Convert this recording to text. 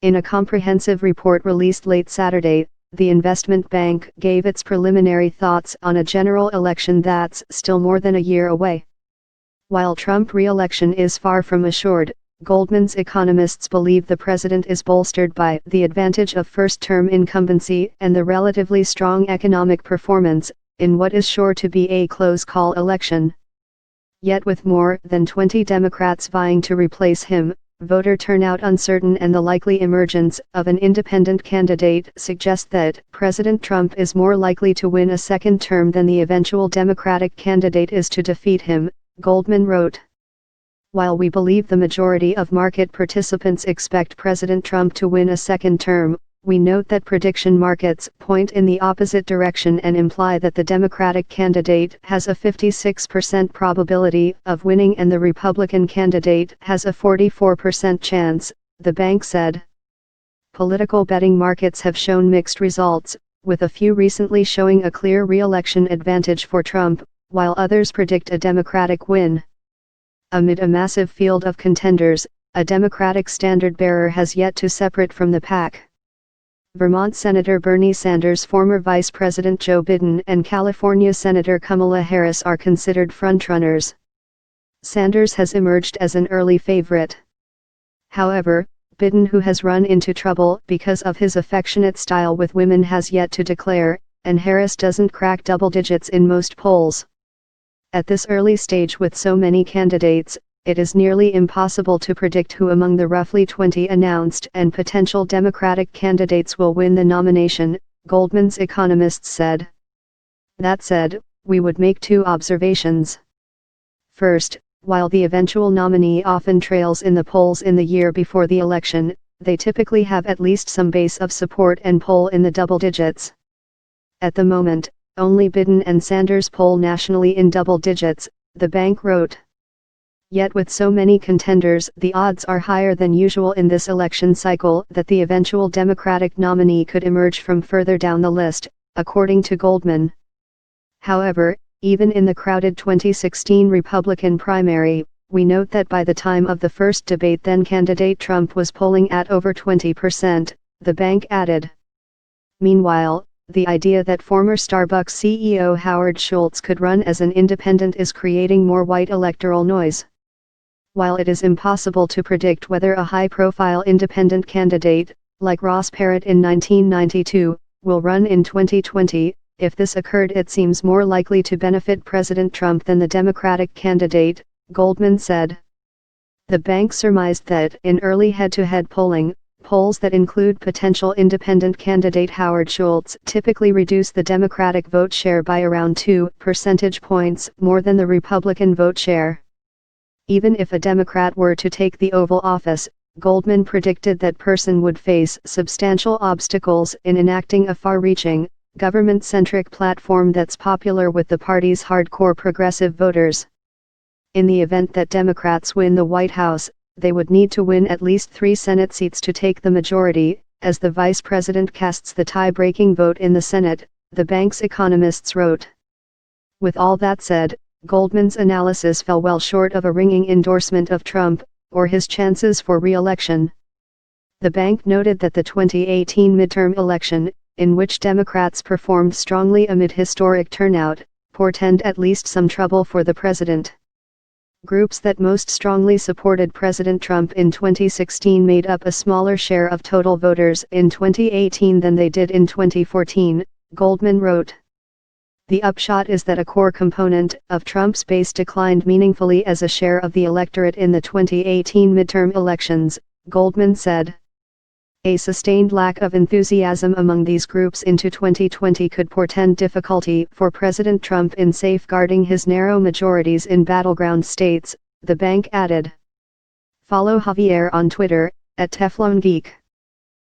In a comprehensive report released late Saturday, the investment bank gave its preliminary thoughts on a general election that's still more than a year away. While Trump re-election is far from assured, Goldman's economists believe the president is bolstered by the advantage of first-term incumbency and the relatively strong economic performance, in what is sure to be a close-call election. Yet with more than 20 Democrats vying to replace him, voter turnout uncertain and the likely emergence of an independent candidate suggest that President Trump is more likely to win a second term than the eventual Democratic candidate is to defeat him, Goldman wrote. While we believe the majority of market participants expect President Trump to win a second term, we note that prediction markets point in the opposite direction and imply that the Democratic candidate has a 56% probability of winning and the Republican candidate has a 44% chance, the bank said. Political betting markets have shown mixed results, with a few recently showing a clear re-election advantage for Trump, while others predict a Democratic win. Amid a massive field of contenders, a Democratic standard-bearer has yet to separate from the pack. Vermont Senator Bernie Sanders, former Vice President Joe Biden, and California Senator Kamala Harris are considered frontrunners. Sanders has emerged as an early favorite. However, Biden, who has run into trouble because of his affectionate style with women, has yet to declare, and Harris doesn't crack double digits in most polls. At this early stage with so many candidates, it is nearly impossible to predict who among the roughly 20 announced and potential Democratic candidates will win the nomination, Goldman's economists said. That said, we would make two observations. First, while the eventual nominee often trails in the polls in the year before the election, they typically have at least some base of support and poll in the double digits. At the moment, only Biden and Sanders poll nationally in double digits, the bank wrote. Yet with so many contenders, the odds are higher than usual in this election cycle that the eventual Democratic nominee could emerge from further down the list, according to Goldman. However, even in the crowded 2016 Republican primary, we note that by the time of the first debate then-candidate Trump was polling at over 20%, the bank added. Meanwhile, the idea that former Starbucks CEO Howard Schultz could run as an independent is creating more white electoral noise. While it is impossible to predict whether a high-profile independent candidate, like Ross Perot in 1992, will run in 2020, if this occurred it seems more likely to benefit President Trump than the Democratic candidate, Goldman said. The bank surmised that in early head-to-head polling, polls that include potential independent candidate Howard Schultz typically reduce the Democratic vote share by around 2 percentage points more than the Republican vote share. Even if a Democrat were to take the Oval Office, Goldman predicted that person would face substantial obstacles in enacting a far-reaching, government-centric platform that's popular with the party's hardcore progressive voters. In the event that Democrats win the White House, they would need to win at least 3 Senate seats to take the majority, as the vice president casts the tie-breaking vote in the Senate, the bank's economists wrote. With all that said, Goldman's analysis fell well short of a ringing endorsement of Trump, or his chances for re-election. The bank noted that the 2018 midterm election, in which Democrats performed strongly amid historic turnout, portended at least some trouble for the president. Groups that most strongly supported President Trump in 2016 made up a smaller share of total voters in 2018 than they did in 2014, Goldman wrote. The upshot is that a core component of Trump's base declined meaningfully as a share of the electorate in the 2018 midterm elections, Goldman said. A sustained lack of enthusiasm among these groups into 2020 could portend difficulty for President Trump in safeguarding his narrow majorities in battleground states, the bank added. Follow Javier on Twitter, @TeflonGeek.